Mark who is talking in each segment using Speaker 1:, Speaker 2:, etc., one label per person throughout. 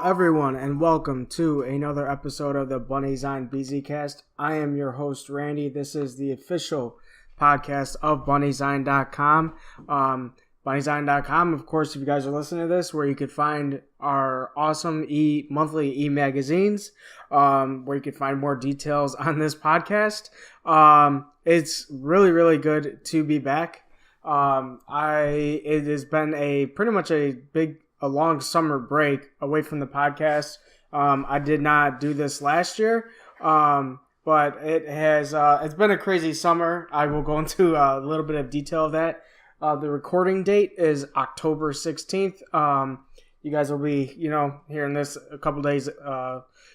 Speaker 1: everyone, and welcome to another episode of the BZCast. I am your host, Randy. This is the official podcast of Bunnyzine.com. Bunnyzine.com, of course, if you guys are listening to this, where you could find our awesome monthly e-magazines, where you could find more details on this podcast. It's really, really good to be back. It has been pretty much a long summer break away from the podcast. I did not do this last year, but it's been a crazy summer. I will go into a little bit of detail of that. The recording date is October 16th. You guys will be, hearing this a couple days.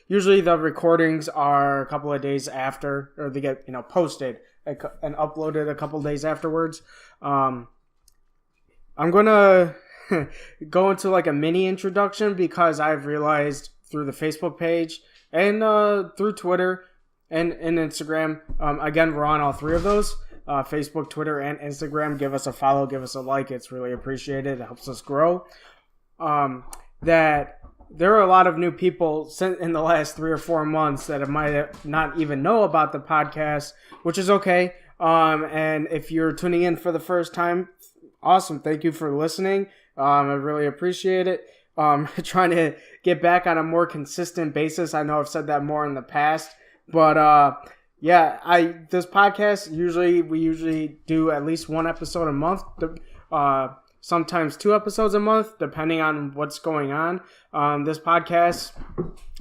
Speaker 1: Usually the recordings are a couple of days after, or they get, posted and uploaded a couple of days afterwards. I'm going to go into like a mini introduction because I've realized through the Facebook page and through Twitter and Instagram, again, we're on all three of those, Facebook, Twitter, and Instagram. Give us a follow, give us a like. It's really appreciated. It helps us grow. That there are a lot of new people in the last 3 or 4 months that might not even know about the podcast, which is okay. And if you're tuning in for the first time, awesome. Thank you for listening. I really appreciate it. Trying to get back on a more consistent basis. I know I've said that more in the past, but this podcast we usually do at least one episode a month. Sometimes 2 episodes a month, depending on what's going on. This podcast,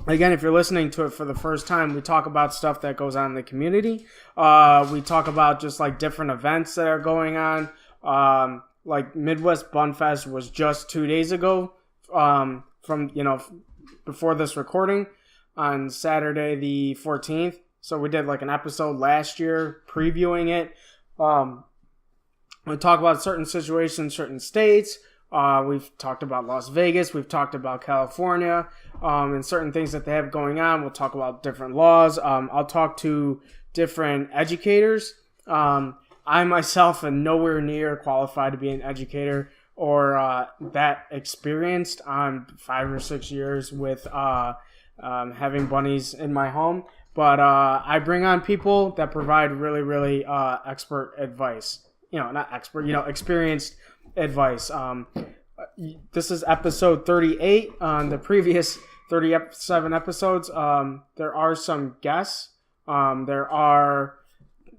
Speaker 1: again, if you're listening to it for the first time, we talk about stuff that goes on in the community. We talk about just like different events that are going on. Like Midwest Bun Fest was just 2 days ago, before this recording on Saturday the 14th. So we did like an episode last year previewing it. We talk about certain situations, certain states. We've talked about Las Vegas. We've talked about California, and certain things that they have going on. We'll talk about different laws. I'll talk to different educators. I myself am nowhere near qualified to be an educator or that experienced. I'm 5 or 6 years with having bunnies in my home. But I bring on people that provide really, really expert advice. Not expert, experienced advice. This is episode 38. On the previous 37 episodes, there are some guests. There are,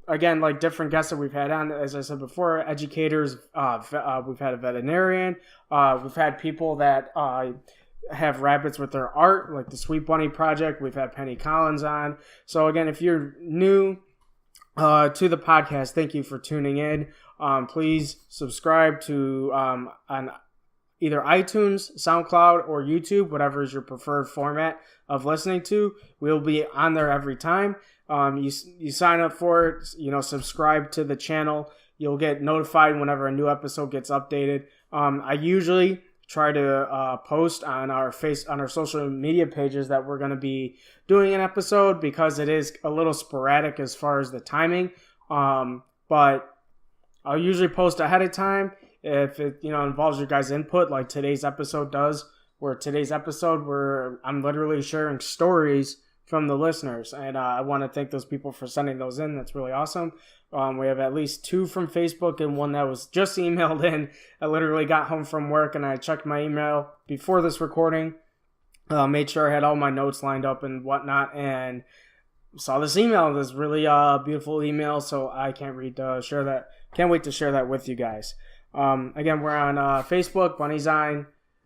Speaker 1: again, like different guests that we've had on, as I said before, educators. We've had a veterinarian. We've had people that have rabbits with their art, like the Sweet Bunny Project. We've had Penny Collins on. So again, if you're new to the podcast, thank you for tuning in. Please subscribe to on either iTunes, SoundCloud, or YouTube, whatever is your preferred format of listening to. We'll be on there every time. You sign up for it, subscribe to the channel. You'll get notified whenever a new episode gets updated. I usually try to post on our social media pages that we're going to be doing an episode because it is a little sporadic as far as the timing. But I'll usually post ahead of time if it involves your guys' input, like today's episode does. Where I'm literally sharing stories from the listeners, and I want to thank those people for sending those in. That's really awesome. We have at least 2 from Facebook and 1 that was just emailed in. I literally got home from work and I checked my email before this recording, made sure I had all my notes lined up and whatnot, and saw this email. This really beautiful email, so I can't wait to share that with you guys. Again, we're on Facebook, Bunnyzine,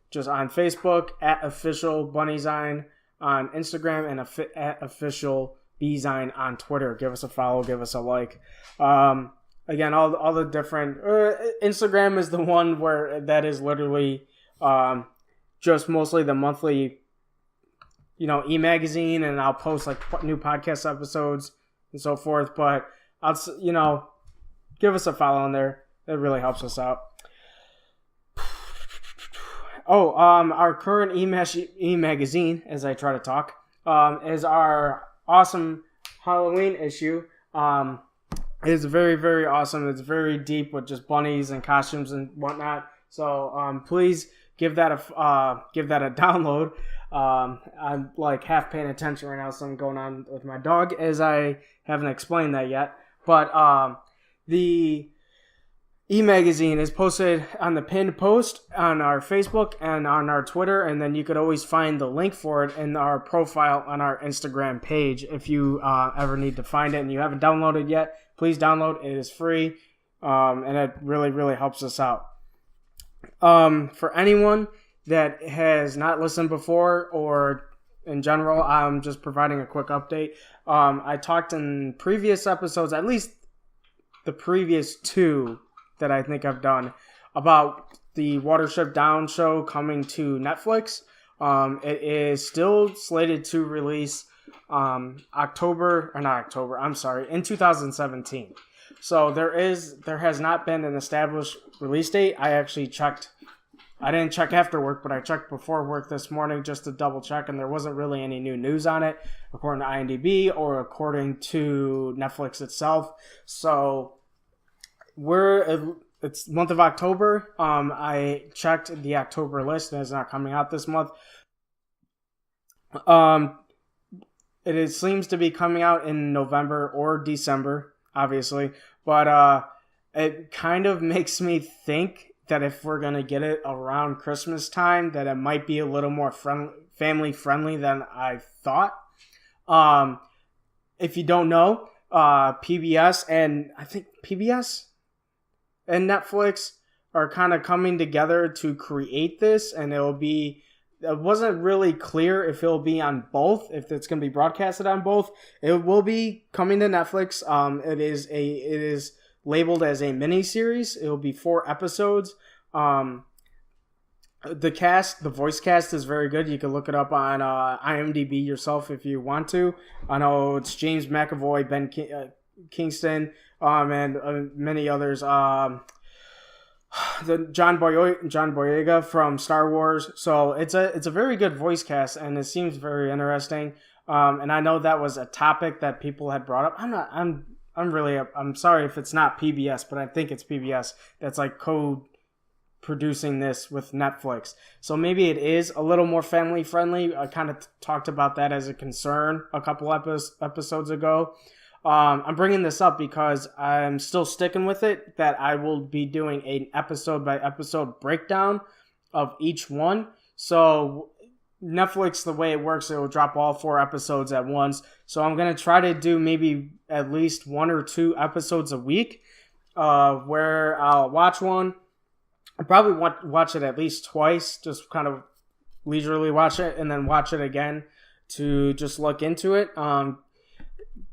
Speaker 1: just on Facebook, at official Bunnyzine on Instagram, and at official Bzine on Twitter. Give us a follow, give us a like. Again, all the different Instagram is the one where that is literally just mostly the monthly e-magazine, and I'll post like new podcast episodes and so forth. But I'll give us a follow on there. It really helps us out. Our current e-magazine, as I try to talk, is our awesome Halloween issue. It's very, very awesome. It's very deep with just bunnies and costumes and whatnot. So please give that a download. I'm like half paying attention right now, something going on with my dog, as I haven't explained that yet. But the e-magazine is posted on the pinned post on our Facebook and on our Twitter, and then you could always find the link for it in our profile on our Instagram page. If you ever need to find it and you haven't downloaded yet, please download. It is free, and it really, really helps us out. For anyone that has not listened before, or in general, I'm just providing a quick update. I talked in previous episodes, at least the previous two that I think I've done, about the Watership Down show coming to Netflix. It is still slated to release in 2017. So there has not been an established release date. I actually checked. I didn't check after work, but I checked before work this morning just to double check, and there wasn't really any new news on it, according to IMDb or according to Netflix itself. So it's month of October. I checked the October list, and it's not coming out this month. It seems to be coming out in November or December, obviously, but it kind of makes me think that if we're going to get it around Christmas time, that it might be a little more family friendly than I thought. If you don't know, PBS and Netflix are kind of coming together to create this, and it wasn't really clear if it'll be on both, if it's going to be broadcasted on both. It will be coming to Netflix. It is labeled as a mini-series. It will be 4 episodes. The voice cast is very good. You can look it up on IMDb yourself if you want to. I know it's James McAvoy, Ben Kingston, and many others. The John Boyega from Star Wars. So it's a very good voice cast, and it seems very interesting. And I know that was a topic that people had brought up. I'm sorry if it's not PBS, but I think it's PBS that's like co-producing this with Netflix. So maybe it is a little more family friendly. I kind of talked about that as a concern a couple episodes ago. I'm bringing this up because I'm still sticking with it, that I will be doing an episode by episode breakdown of each one. So Netflix, the way it works, it will drop all 4 episodes at once. So I'm going to try to do maybe at least 1 or 2 episodes a week, where I'll watch one. I'll probably watch it at least twice, just kind of leisurely watch it, and then watch it again to just look into it,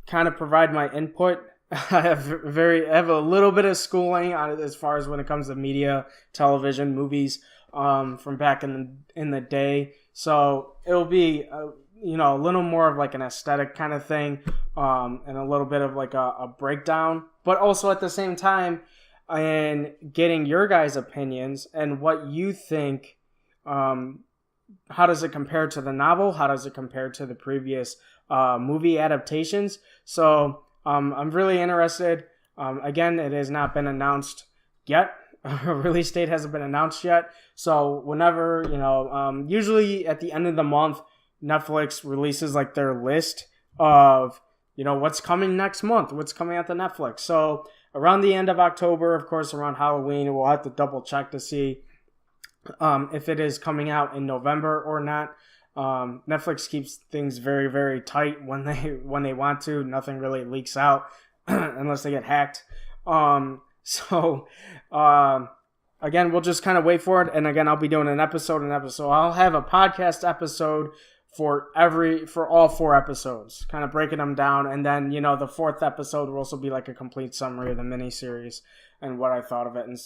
Speaker 1: kind of provide my input. I have a little bit of schooling on it as far as when it comes to media, television, movies, from back in the day. So it'll be, a little more of like an aesthetic kind of thing, and a little bit of like a breakdown, but also at the same time, and getting your guys' opinions and what you think. How does it compare to the novel? How does it compare to the previous movie adaptations? So I'm really interested. Again, it has not been announced yet. A release date hasn't been announced yet. So whenever, usually at the end of the month, Netflix releases like their list of, what's coming next month, what's coming out to Netflix. So around the end of October, of course, around Halloween, we'll have to double check to see if it is coming out in November or not. Netflix keeps things very, very tight when they want to. Nothing really leaks out unless they get hacked. Again, we'll just kind of wait for it. And again, I'll be doing an episode. I'll have a podcast episode for all 4 episodes, kind of breaking them down. And then, the 4th episode will also be like a complete summary of the miniseries and what I thought of it and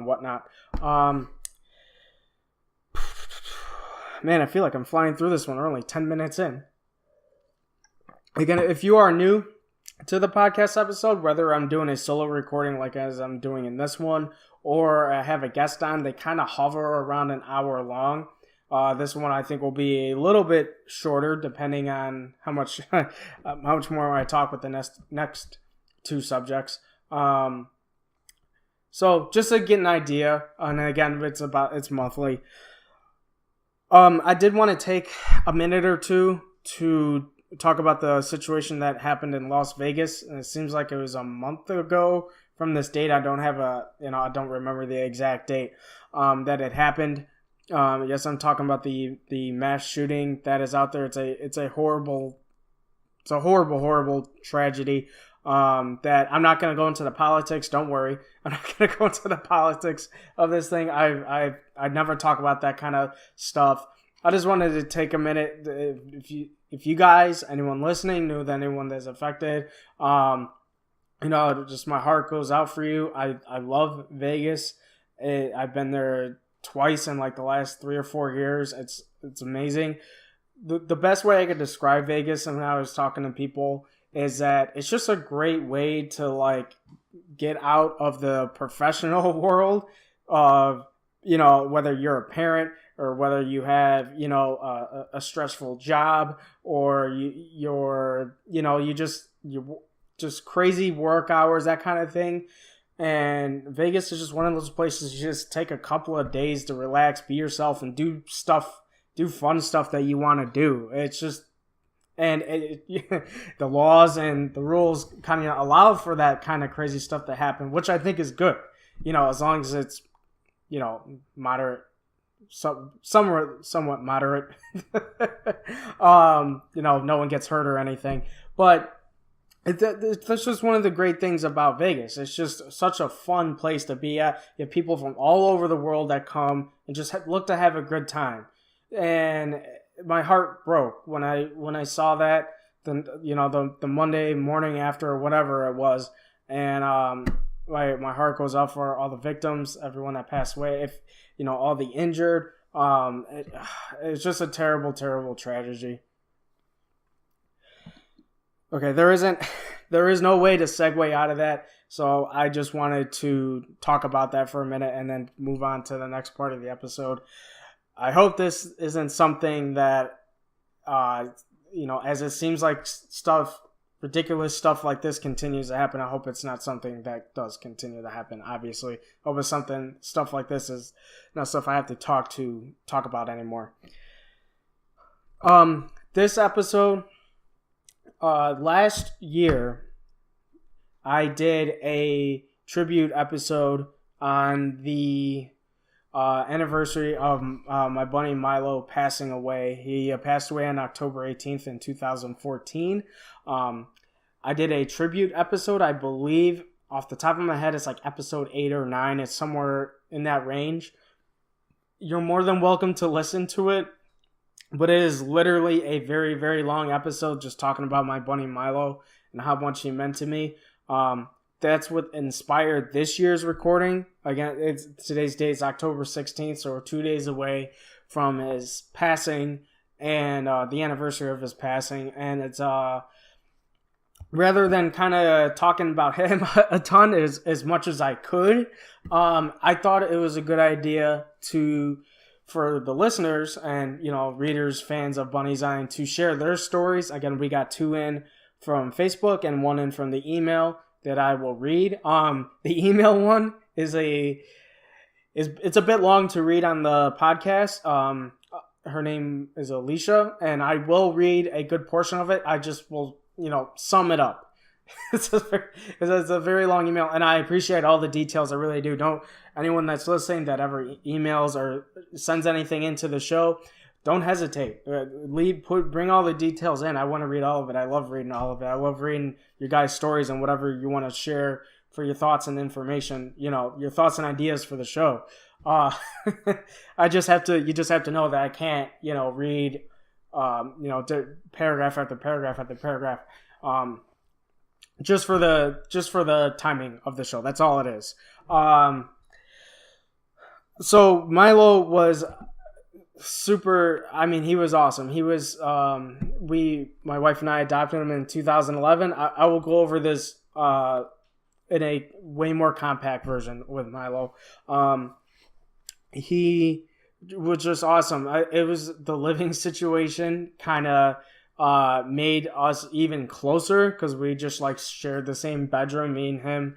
Speaker 1: whatnot. Man, I feel like I'm flying through this one. We're only 10 minutes in. Again, if you are new to the podcast episode, whether I'm doing a solo recording like as I'm doing in this one, or I have a guest on, they kind of hover around an hour long. This one I think will be a little bit shorter, depending on how much more I talk with the next 2 subjects. So just to get an idea, and again, it's monthly. I did want to take a minute or two to talk about the situation that happened in Las Vegas. And it seems like it was a month ago from this date. I don't remember the exact date that it happened. Yes, I'm talking about the mass shooting that is out there. It's a horrible tragedy. That I'm not going to go into the politics. Don't worry, I'm not going to go into the politics of this thing. I never talk about that kind of stuff. I just wanted to take a minute. If you guys, anyone listening, knew that anyone that's affected, just my heart goes out for you. I love Vegas. I've been there twice in like the last 3 or 4 years. It's amazing. The best way I could describe Vegas, and when I was talking to people, is that it's just a great way to like get out of the professional world of, whether you're a parent or whether you have, a stressful job, or you're just crazy work hours, that kind of thing. And Vegas is just one of those places you just take a couple of days to relax, be yourself, and do fun stuff that you want to do. It's just, and the laws and the rules kind of allow for that kind of crazy stuff to happen, which I think is good. As long as it's, moderate, somewhat moderate. No one gets hurt or anything. But that's just one of the great things about Vegas. It's just such a fun place to be at. You have people from all over the world that come and just look to have a good time. And my heart broke when I saw that, the Monday morning after, or whatever it was, and my heart goes out for all the victims, everyone that passed away, if all the injured. It's just a terrible, terrible tragedy. Okay, there is no way to segue out of that, so I just wanted to talk about that for a minute and then move on to the next part of the episode. I hope this isn't something that, as it seems like ridiculous stuff like this continues to happen. I hope it's not something that does continue to happen, obviously. I hope it's stuff like this is not stuff I have to talk about anymore. This episode, last year, I did a tribute episode on the anniversary of my bunny Milo passing away. He passed away on October 18th in 2014. I did a tribute episode, I believe, off the top of my head, it's like episode 8 or 9. It's somewhere in that range. You're more than welcome to listen to it, but it is literally a very, very long episode just talking about my bunny Milo and how much he meant to me. That's what inspired this year's recording. Again, today's date is October 16th, so we're 2 days away from his passing and the anniversary of his passing. And it's rather than kind of talking about him a ton as much as I could, I thought it was a good idea for the listeners and readers, fans of Bunnyzine, to share their stories. Again, we got 2 in from Facebook and 1 in from the email that I will read. The email one is it's a bit long to read on the podcast. Her name is Alicia, and I will read a good portion of it. I just will, sum it up. It's a very long email, and I appreciate all the details. I really do. Don't anyone that's listening that ever emails or sends anything into the show, don't hesitate. Bring all the details in. I want to read all of it. I love reading all of it. I love reading your guys' stories and whatever you want to share for your thoughts and information. Your thoughts and ideas for the show. You just have to know that I can't, read, paragraph after paragraph after paragraph. Just for the timing of the show. That's all it is. So Milo was super. I mean, he was awesome. He was. My wife and I adopted him in 2011. I will go over this in a way more compact version with Milo. He was just awesome. It was the living situation kind of made us even closer because we just shared the same bedroom, me and him.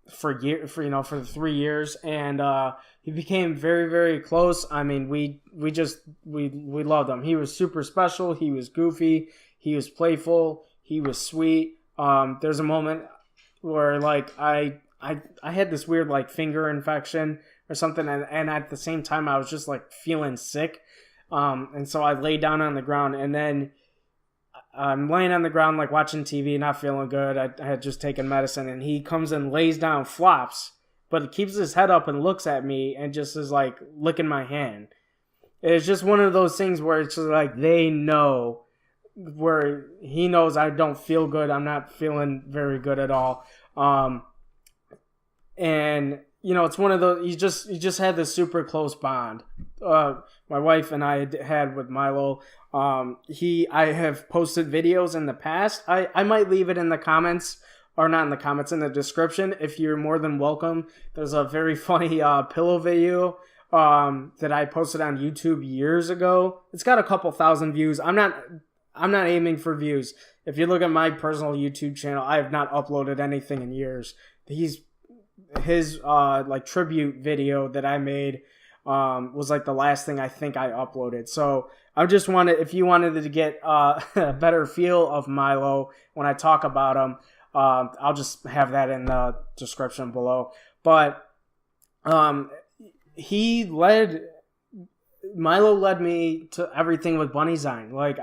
Speaker 1: for the 3 years, and he became very, very close. I mean, we loved him. He was super special. He was goofy. He was playful. He was sweet. There's a moment where like I had this weird like finger infection or something, and at the same time I was just like feeling sick, and so I laid down on the ground, and then I'm laying on the ground like watching TV, not feeling good. I had just taken medicine, and he comes and lays down, flops, but he keeps his head up and looks at me and just is like licking my hand. It's just one of those things where it's just like they know, where he knows I don't feel good. I'm not feeling very good at all. And it's one of those, you just had this super close bond. My wife and I had with Milo. I have posted videos in the past. I might leave it in the comments, or not in the comments, in the description. If you're more than welcome. There's a very funny pillow video that I posted on YouTube years ago. It's got a couple thousand views. I'm not aiming for views. If you look at my personal YouTube channel, I have not uploaded anything in years. His like tribute video that I made was like the last thing I think I uploaded. So I just wanted, if you wanted to get a better feel of Milo when I talk about him, I'll just have that in the description below. But Milo led me to everything with Bunnyzine. Like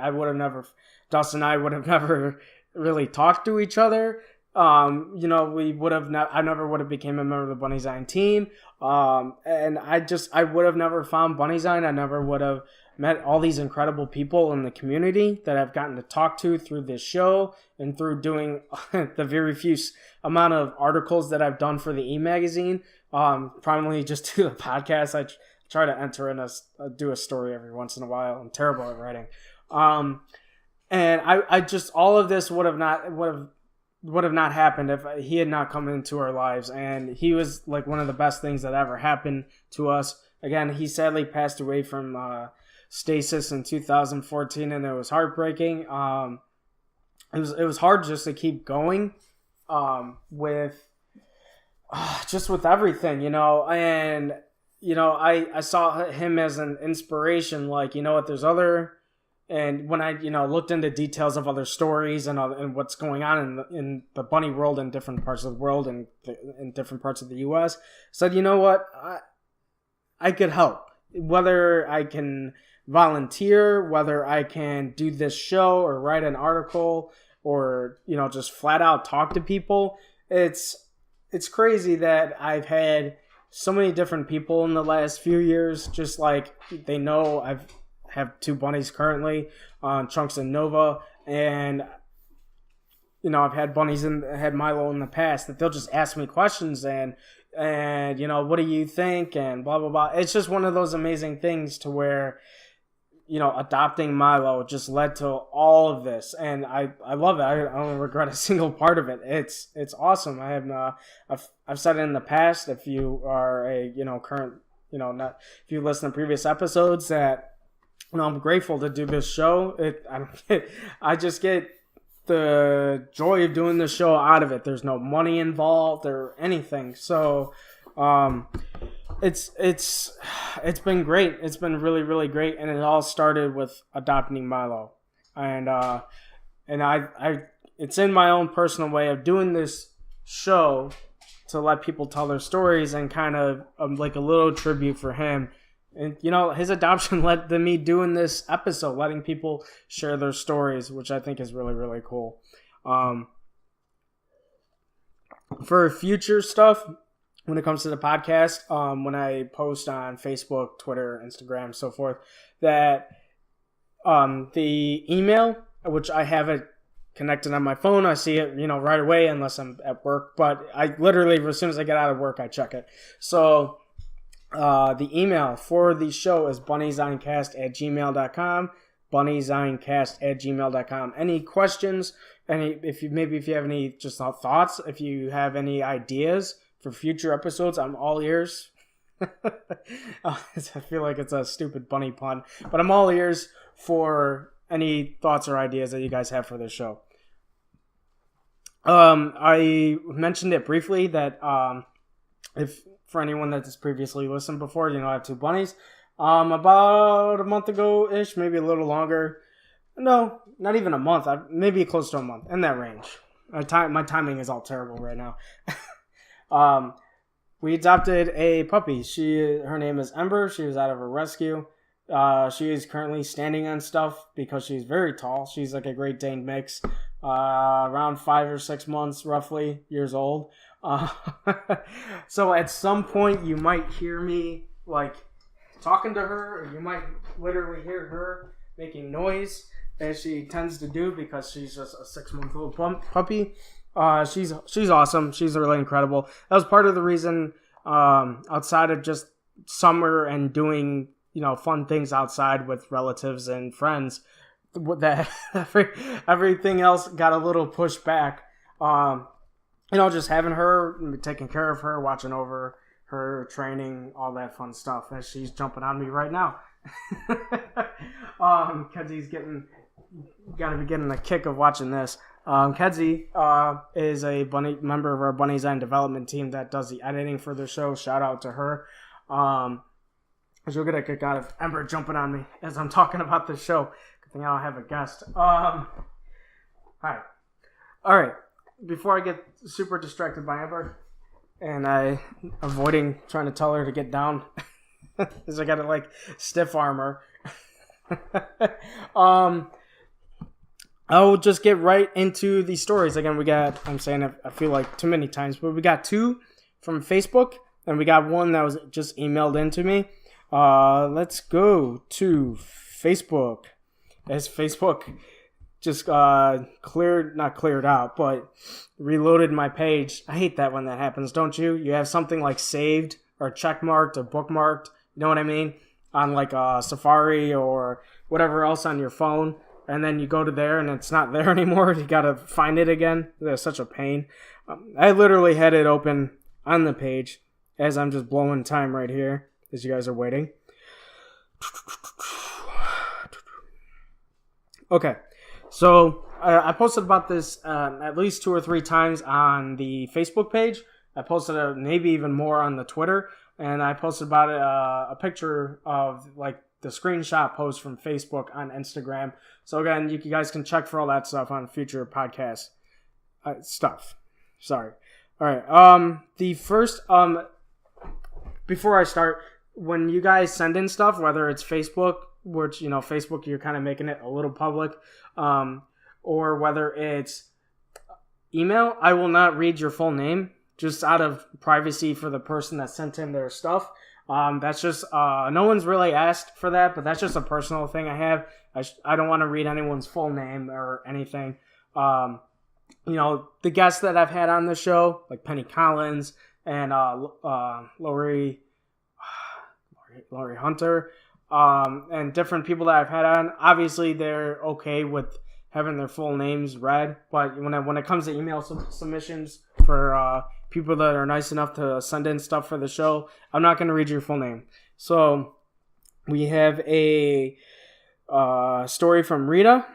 Speaker 1: Dustin and I would have never really talked to each other. We would have I never would have became a member of the Bunnyzine team. And I would have never found Bunnyzine. I never would have met all these incredible people in the community that I've gotten to talk to through this show and through doing the very few amount of articles that I've done for the e-magazine. Primarily just do the podcast. I try to enter in do a story every once in a while. I'm terrible at writing. And I just, all of this would have not happened if he had not come into our lives. And he was like one of the best things that ever happened to us. Again, he sadly passed away from stasis in 2014, and it was heartbreaking. It was hard just to keep going with everything, and I saw him as an inspiration. Like, there's other. And when I, looked into details of other stories and what's going on in the bunny world in different parts of the world and in different parts of the U.S., said, you know what, I could help. Whether I can volunteer, whether I can do this show or write an article or, just flat out talk to people. It's crazy that I've had so many different people in the last few years, just like they know I've have two bunnies currently, Chunks and Nova, and I've had had Milo in the past, that they'll just ask me questions and what do you think and blah blah blah. It's just one of those amazing things to where adopting Milo just led to all of this, and I love it. I don't regret a single part of it. It's awesome. I have I've said it in the past. If you are a current not if you listen to previous episodes, that I'm grateful to do this show. I just get the joy of doing the show out of it. There's no money involved or anything. So it's been great. It's been really, really great. And it all started with adopting Milo. And it's in my own personal way of doing this show to let people tell their stories and kind of like a little tribute for him. And, his adoption led to me doing this episode, letting people share their stories, which I think is really, really cool. For future stuff, when it comes to the podcast, when I post on Facebook, Twitter, Instagram, so forth, that the email, which I have it connected on my phone, I see it, right away unless I'm at work. But I literally, as soon as I get out of work, I check it. So the email for the show is bunnyzinecast@gmail.com, bunnyzinecast@gmail.com. Any questions? If you have any just thoughts, if you have any ideas for future episodes, I'm all ears. I feel like it's a stupid bunny pun, but I'm all ears for any thoughts or ideas that you guys have for this show. I mentioned it briefly that if for anyone that's previously listened before, I have two bunnies. About a month ago-ish, maybe a little longer. No, not even a month. Maybe close to a month, in that range. My timing is all terrible right now. We adopted a puppy. Her name is Ember. She was out of a rescue. She is currently standing on stuff because she's very tall. She's like a Great Dane mix, around 5 or 6 months, roughly, years old. So at some point you might hear me like talking to her, or you might literally hear her making noise, as she tends to do because she's just a 6-month-old puppy. She's awesome. She's really incredible. That was part of the reason, outside of just summer and doing fun things outside with relatives and friends, that everything else got a little pushed back. Just having her, taking care of her, watching over her, training, all that fun stuff. As she's jumping on me right now, because he's gotta be getting a kick of watching this. Kedzie is a member of our Bunnyzine development team that does the editing for the show. Shout out to her. She'll get a kick out of Ember jumping on me as I'm talking about the show. Good thing I don't have a guest. Hi. All right. Before I get super distracted by Ember, and I avoiding trying to tell her to get down, because I got to stiff arm her. I'll just get right into the stories. Again, I'm saying it, I feel like too many times, but we got 2 from Facebook, and we got 1 that was just emailed into me. Let's go to Facebook. As Facebook just not cleared out, but reloaded my page. I hate that when that happens, don't you? You have something saved or checkmarked or bookmarked, you know what I mean? On Safari or whatever else on your phone, and then you go to there and it's not there anymore. You gotta find it again. That's such a pain. I literally had it open on the page as I'm just blowing time right here as you guys are waiting. Okay, so I posted about this at least 2 or 3 times on the Facebook page. I posted maybe even more on the Twitter, and I posted about it, a picture of the screenshot post from Facebook on Instagram. So again, you guys can check for all that stuff on future podcast stuff. Sorry. All right. The first before I start, when you guys send in stuff, whether it's Facebook, which Facebook, you're kind of making it a little public, or whether it's email, I will not read your full name, just out of privacy for the person that sent in their stuff. That's just no one's really asked for that, but that's just a personal thing I have. I don't want to read anyone's full name or anything. The guests that I've had on the show, like Penny Collins and Lori Hunter, and different people that I've had on, obviously they're okay with having their full names read, but when it comes to email submissions for people that are nice enough to send in stuff for the show, I'm not going to read your full name. So we have a story from Rita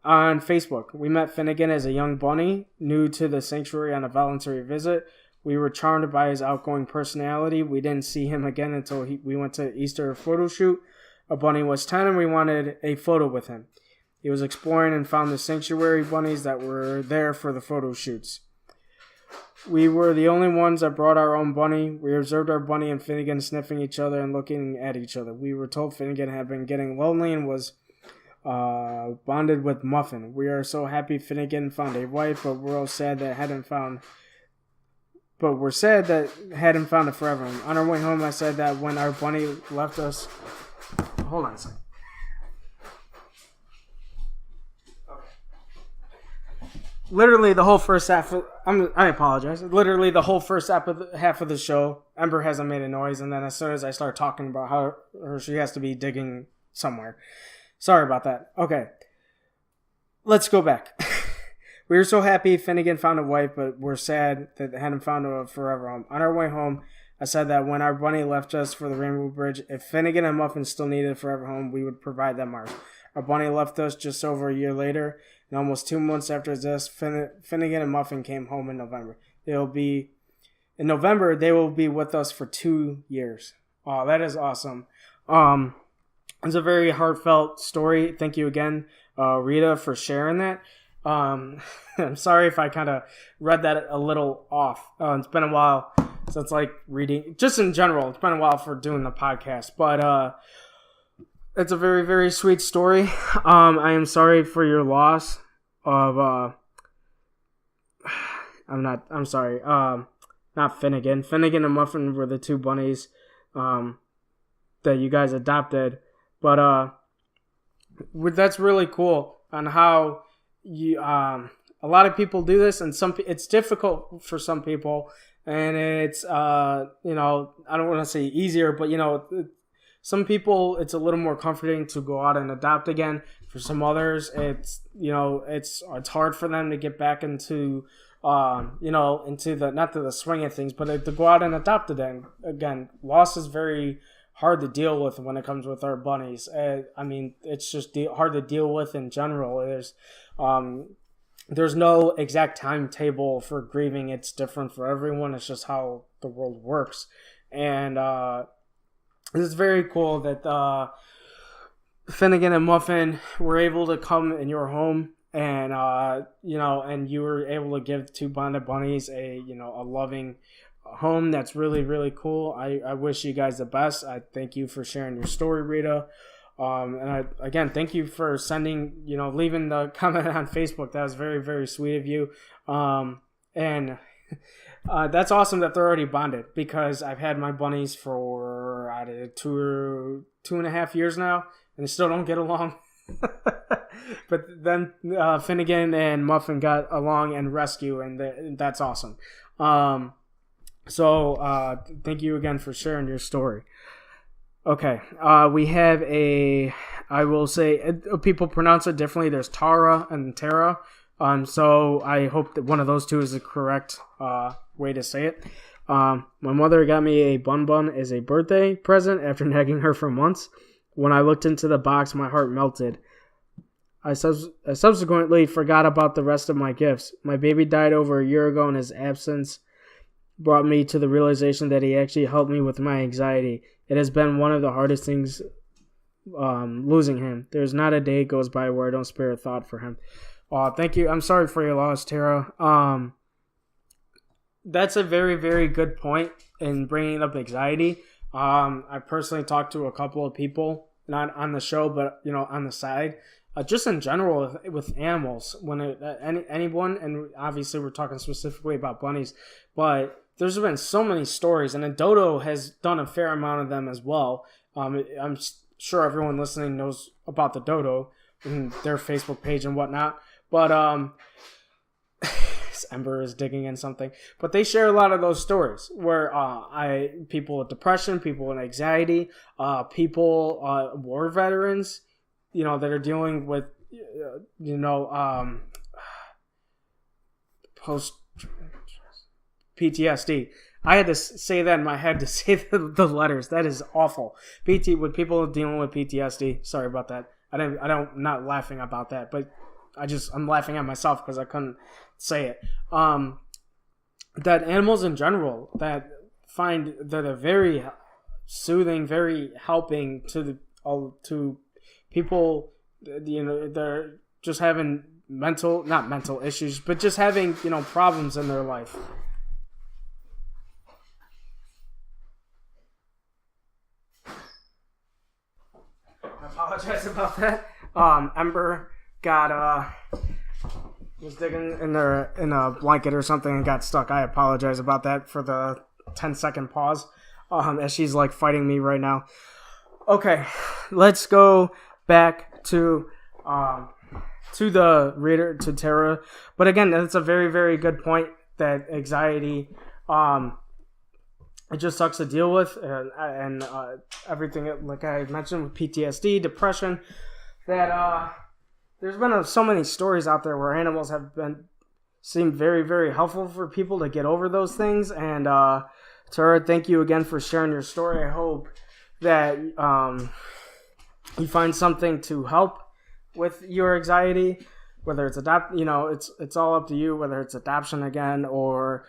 Speaker 1: on Facebook. We met Finnegan as a young bunny, new to the sanctuary on a voluntary visit. We were charmed by his outgoing personality. We didn't see him again until we went to Easter photo shoot. Our bunny was 10 and we wanted a photo with him. He was exploring and found the sanctuary bunnies that were there for the photo shoots. We were the only ones that brought our own bunny. We observed our bunny and Finnegan sniffing each other and looking at each other. We were told Finnegan had been getting lonely and was bonded with Muffin. We are so happy Finnegan found a wife, but we're sad that hadn't found a forever home. On our way home, I said that when our bunny left us. Hold on a second. Literally the whole first half of, I apologize. Literally the whole first half of the show, Ember hasn't made a noise, and then as soon as I start talking about how she has to be digging somewhere. Sorry about that. Okay. Let's go back. We were so happy Finnegan found a wife, but we're sad that hadn't found a forever home. On our way home, I said that when our bunny left us for the Rainbow Bridge, if Finnegan and Muffin still needed a forever home, we would provide them ours. Our bunny left us just over a year later, and almost 2 months after this, Finnegan and Muffin came home in November. In November, they will be with us for 2 years. Oh, that is awesome. It's a very heartfelt story. Thank you again, Rita, for sharing that. I'm sorry if I kind of read that a little off. It's been a while since reading, just in general, it's been a while for doing the podcast, but it's a very, very sweet story. I am sorry for your loss of, I'm sorry, not Finnegan. Finnegan and Muffin were the two bunnies, that you guys adopted, but, that's really cool on how you, a lot of people do this, and it's difficult for some people, and it's, I don't want to say easier, but, some people, it's a little more comforting to go out and adopt again. For some others, it's hard for them to get back into, into the, not to the swing of things, but to go out and adopt again. Loss is very hard to deal with when it comes with our bunnies. It's just hard to deal with in general. There's no exact timetable for grieving. It's different for everyone. It's just how the world works. And it's very cool that Finnegan and Muffin were able to come in your home, and and you were able to give two bonded bunnies a loving home. That's really, really cool. I wish you guys the best. I thank you for sharing your story, Rita. And again, thank you for sending, leaving the comment on Facebook. That was very, very sweet of you. And that's awesome that they're already bonded, because I've had my bunnies for 2.5 years now, and they still don't get along. But then Finnegan and Muffin got along and rescue, and that's awesome. So thank you again for sharing your story. Okay, we have I will say, people pronounce it differently. There's Tara and Tara. So I hope that one of those two is the correct way to say it. My mother got me a bun as a birthday present after nagging her for months. When I looked into the box, my heart melted. I subsequently forgot about the rest of my gifts. My baby died over a year ago, and his absence brought me to the realization that he actually helped me with my anxiety. It has been one of the hardest things, losing him. There's not a day goes by where I don't spare a thought for him. Thank you. I'm sorry for your loss, Tara. That's a very, very good point in bringing up anxiety. I personally talked to a couple of people, not on the show, but on the side, just in general with animals. When anyone, and obviously we're talking specifically about bunnies, but there's been so many stories, and then Dodo has done a fair amount of them as well. I'm sure everyone listening knows about the Dodo and their Facebook page and whatnot. But Ember is digging in something. But they share a lot of those stories where people with depression, people with anxiety, people war veterans, that are dealing with post PTSD. I had to say that in my head to say the letters. That is awful. With people dealing with PTSD. Sorry about that. I'm not laughing about that, but I'm laughing at myself because I couldn't say it. That animals in general that find that are very soothing, very helping to people, they're just having not mental issues, but just having, problems in their life. I apologize about that. Ember was digging in a blanket or something and got stuck. I apologize about that for the 10-second pause, as she's fighting me right now. Okay, let's go back to the reader, to Tara. But again, that's a very, very good point, that anxiety, it just sucks to deal with, and everything, like I mentioned, with PTSD, depression, that there's been so many stories out there where animals have seemed very, very helpful for people to get over those things. And Tara, thank you again for sharing your story. I hope that you find something to help with your anxiety. whether it's it's all up to you, whether it's adoption again or,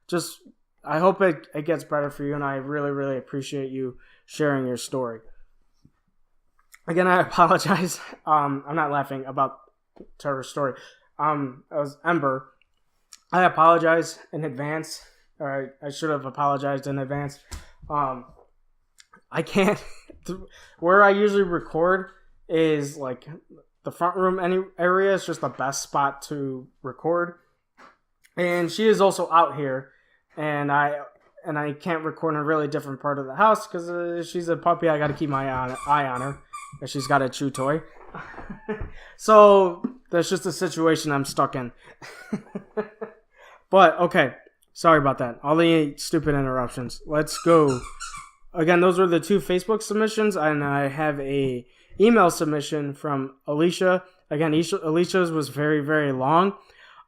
Speaker 1: just I hope it gets better for you, and I really, really appreciate you sharing your story. Again, I apologize. I'm not laughing about Trevor's story. It was Ember. I apologize in advance. Or I should have apologized in advance. I can't. Where I usually record is like the front room area is just the best spot to record. And she is also out here, and I can't record in a really different part of the house because she's a puppy. I got to keep my eye on her, and she's got a chew toy. So that's just a situation I'm stuck in. But okay, sorry about that. All the stupid interruptions. Let's go. Again, those were the 2 Facebook submissions, and I have a email submission from Alicia. Again, Alicia's was very, very long.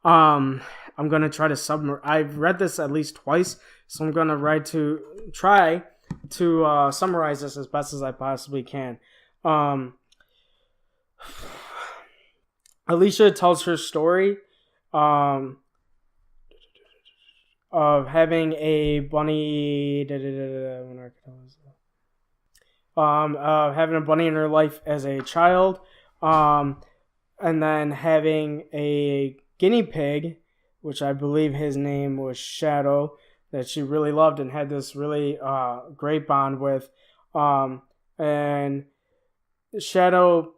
Speaker 1: I'm going to try to I've read this at least twice, so I'm going to try to summarize this as best as I possibly can. Alicia tells her story of having a bunny, having a bunny in her life as a child, and then having a guinea pig, which I believe his name was Shadow, that she really loved and had this really great bond with. And Shadow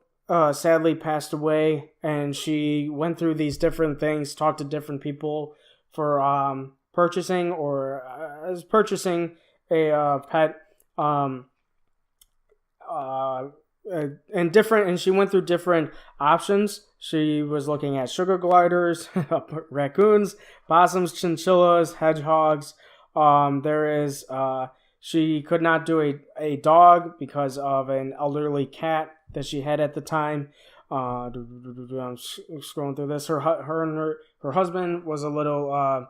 Speaker 1: sadly passed away, and she went through these different things, talked to different people for purchasing a pet, and she went through different options. She was looking at sugar gliders, raccoons, possums, chinchillas, hedgehogs. She could not do a dog because of an elderly cat that she had at the time. I'm scrolling through this. Her husband was a little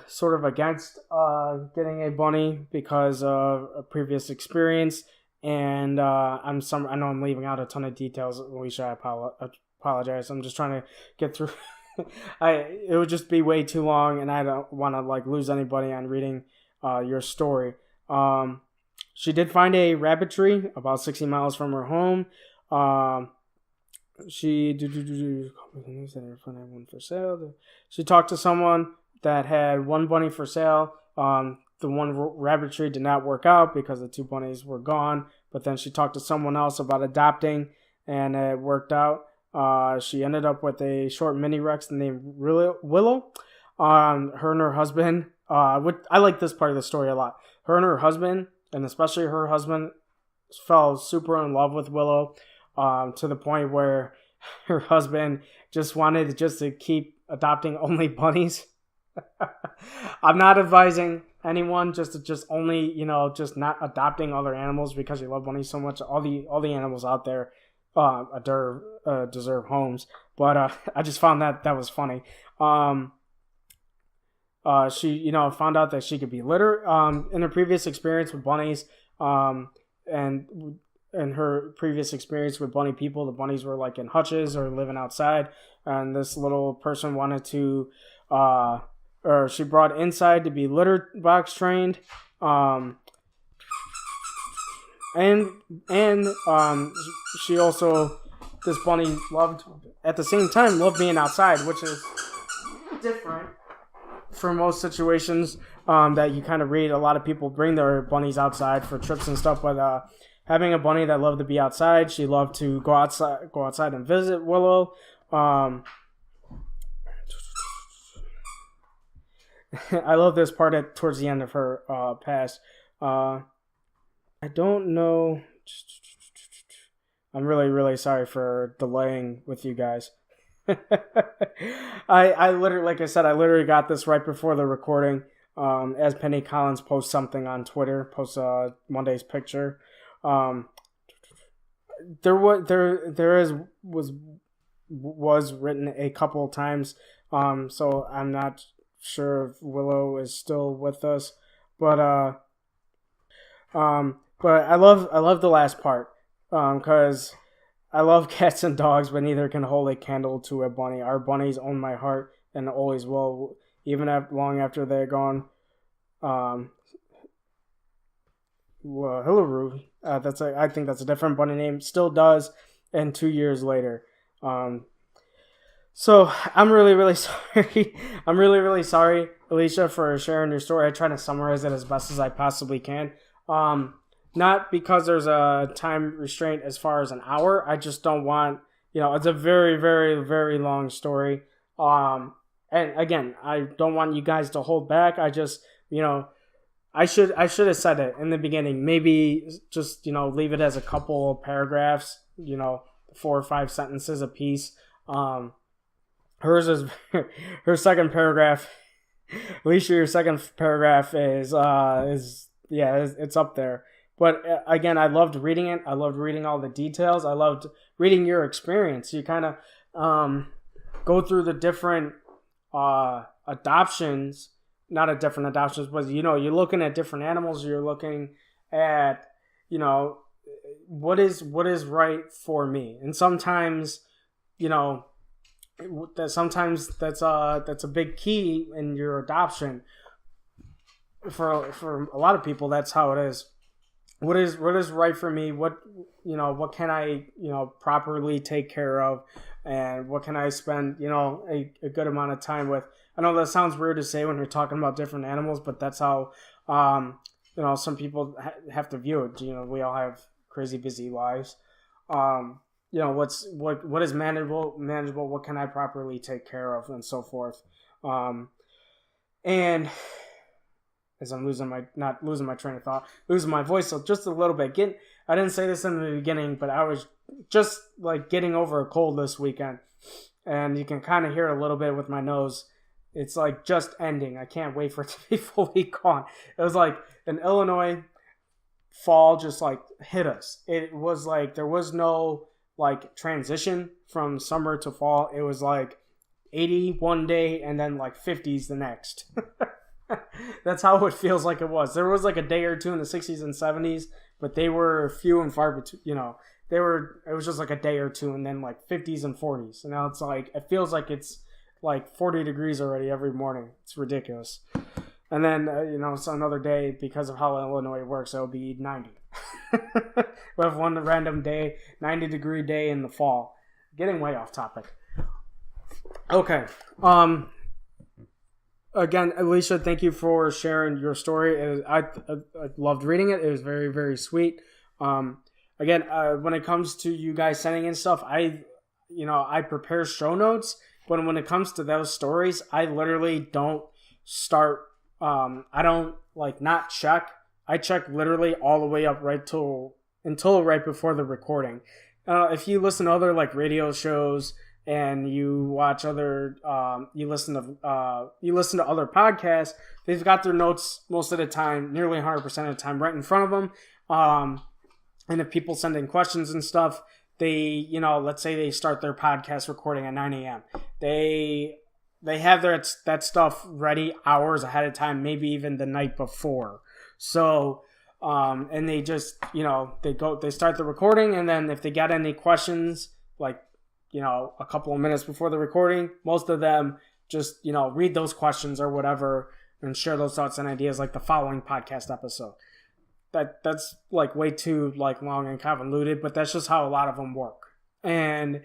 Speaker 1: sort of against getting a bunny because of a previous experience, and I know I'm leaving out a ton of details. Alicia, I apologize. I'm just trying to get through. It would just be way too long, and I don't want to lose anybody on reading your story. She did find a rabbit tree about 60 miles from her home. She talked to someone that had one bunny for sale. The one rabbit tree did not work out because the 2 bunnies were gone. But then she talked to someone else about adopting, and it worked out. She ended up with a short mini Rex named Willow. Her and her husband. I like this part of the story a lot. Her and her husband, and especially her husband, fell super in love with Willow, to the point where her husband just wanted to keep adopting only bunnies. I'm not advising anyone just only, just not adopting other animals because you love bunnies so much. All the animals out there deserve homes. But I just found that was funny. She found out that she could be litter in her previous experience with bunnies, and in her previous experience with bunny people, the bunnies were like in hutches or living outside, and this little person wanted to or she brought inside to be litter box trained, and she also, this bunny loved being outside, which is different for most situations that you kind of read. A lot of people bring their bunnies outside for trips and stuff, but having a bunny that loved to be outside, she loved to go outside and visit Willow. I love this part towards the end of her past. I don't know. I'm really, really sorry for delaying with you guys. I literally, like I said, I literally got this right before the recording. As Penny Collins posts something on Twitter, posts Monday's picture. Was written a couple of times. So I'm not sure if Willow is still with us, but I love the last part, because I love cats and dogs, but neither can hold a candle to a bunny. Our bunnies own my heart and always will, even long after they're gone. Hillaroo. I think that's a different bunny name. Still does, and 2 years later. So I'm really, really sorry. I'm really, really sorry, Alicia, for sharing your story. I try to summarize it as best as I possibly can. Not because there's a time restraint as far as an hour. I just don't want, it's a very, very, very long story. And again, I don't want you guys to hold back. I just, I should have said it in the beginning. Maybe just, leave it as a couple of paragraphs, 4 or 5 sentences a piece. Hers is her second paragraph. Alicia, your second paragraph is it's up there. But again, I loved reading it. I loved reading all the details. I loved reading your experience. You kind of go through the different adoptions, not different adoptions, but you're looking at different animals. You're looking at what is right for me, and sometimes that's a big key in your adoption. For a lot of people, that's how it is. What is right for me? What can I properly take care of, and what can I spend a good amount of time with? I know that sounds weird to say when you're talking about different animals, but that's how some people have to view it. We all have crazy busy lives. What is manageable, what can I properly take care of, and so forth. And as I'm not losing my train of thought, losing my voice just a little bit. I didn't say this in the beginning, but I was just getting over a cold this weekend, and you can kind of hear it a little bit with my nose. It's just ending. I can't wait for it to be fully gone. It was an Illinois fall just hit us. It was there was no transition from summer to fall. It was 80 one day and then 50s the next. That's how it feels like it was. There was a day or two in the 60s and 70s, but they were few and far between. It was just a day or two, and then 50s and 40s. And now it's it feels like it's 40 degrees already every morning. It's ridiculous. And then it's another day, because of how Illinois works, it'll be 90. We have one random day, 90-degree day in the fall. Getting way off topic. Okay. Again, Alicia, thank you for sharing your story. I loved reading it. It was very, very sweet. Again, when it comes to you guys sending in stuff, I prepare show notes, but when it comes to those stories, I literally don't start. I don't not check. I check literally all the way up until right before the recording. If you listen to other radio shows, and you watch other, you listen to other podcasts, they've got their notes most of the time, nearly 100% of the time, right in front of them. And if people send in questions and stuff, they, let's say they start their podcast recording at 9 a.m. They have that stuff ready hours ahead of time, maybe even the night before. So, and they just, they start the recording, and then if they got any questions, a couple of minutes before the recording, most of them just, read those questions or whatever and share those thoughts and ideas the following podcast episode. That's way too long and convoluted, but that's just how a lot of them work. And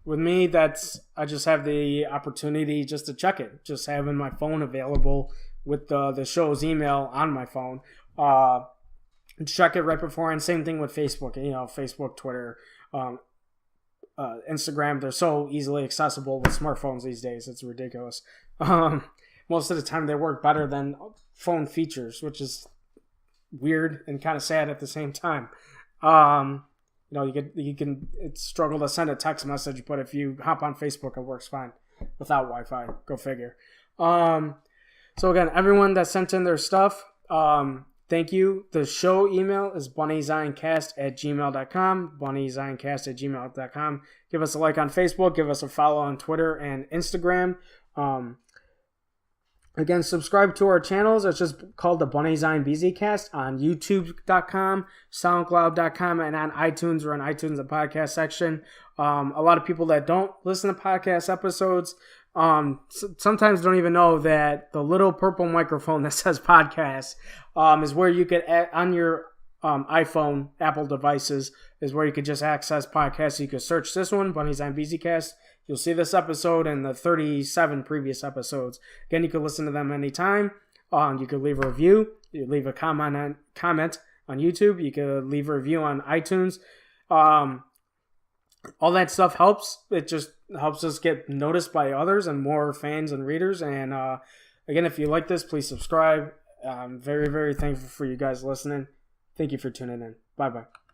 Speaker 1: with me, I just have the opportunity just to check it, just having my phone available with the show's email on my phone. Check it right before, and same thing with Facebook, Facebook, Twitter, Instagram. They're so easily accessible with smartphones these days. It's ridiculous. Most of the time they work better than phone features, which is weird and kind of sad at the same time. You can struggle to send a text message, but if you hop on Facebook, it works fine without Wi-Fi. Go figure. So again, everyone that sent in their stuff, thank you. The show email is bunnyzinecast@gmail.com. bunnyzinecast@gmail.com. Give us a like on Facebook. Give us a follow on Twitter and Instagram. Again, subscribe to our channels. It's just called the BZCast on YouTube.com, SoundCloud.com, and on iTunes. We're on iTunes, the podcast section. A lot of people that don't listen to podcast episodes sometimes don't even know that the little purple microphone that says podcast is where you could, on your iPhone, Apple devices, is where you could just access podcasts. You could search this one, BZCast. You'll see this episode and the 37 previous episodes. Again, you can listen to them anytime. You could leave a review. You leave a comment on YouTube. You could leave a review on iTunes. All that stuff helps. It just helps us get noticed by others and more fans and readers. And again, if you like this, please subscribe. I'm very, very thankful for you guys listening. Thank you for tuning in. Bye-bye.